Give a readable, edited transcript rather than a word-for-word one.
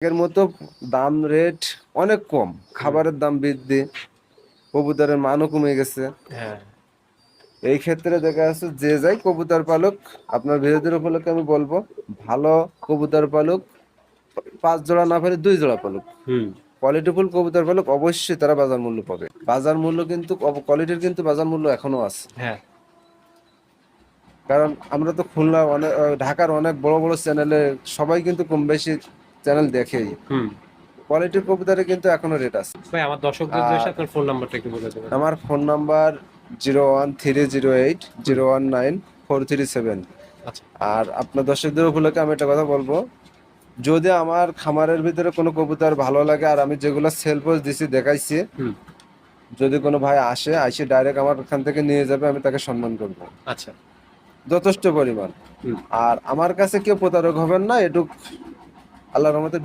আগের মতো দাম রেট অনেক কম, খাবারের দাম বৃদ্ধি, কবুতরের মানও কমে গেছে। হ্যাঁ। এই ক্ষেত্রে দেখা যাচ্ছে যে যাই কবুতর পালক, আপনার বিরোধীর উপলক্ষে আমি বলবো ভালো কবুতর পালক 5 জোড়া না পারে 2 জোড়া পালক, হুম। কোয়ালিটিফুল কবুতর পালক, অবশ্যই তারা বাজার মূল্য পাবে। বাজার মূল্য কিন্তু কোয়ালিটির কিন্তু বাজার মূল্য এখনো আছে। হ্যাঁ। কারণ আমরা তো খুলনা অনেক ঢাকার অনেক বড় বড় চ্যানেলে সবাই কিন্তু কম বেশি চ্যানেল দেখেই, হুম। কোয়ালিটির কবুতরে কিন্তু এখনো রেট আছে। ভাই আমার দর্শকদের উদ্দেশ্যে আর আপনার ফোন নাম্বারটা একটু বলে দেবেন। আমার ফোন নাম্বার 01308 হুম। 019 437। আচ্ছা। আর আপনার দর্শকদের উপলক্ষে আমি একটা কথা বলবো, যদি আমার খামারের ভিতরে কোনো কবুতর ভালো লাগে আর আমি যেগুলো সেল পোস্ট দিছি দেখাইছি, হুম। যদি কোনো ভাই আসে ডাইরেক্ট আমার এখান থেকে নিয়ে যাবে, আমি তাকে সম্মান করবো আচ্ছা। যথেষ্ট পরিমাণ। হুম। আর আমার কাছে কেউ প্রতারক হবেন না, এটুক আল্লাহর রহমতে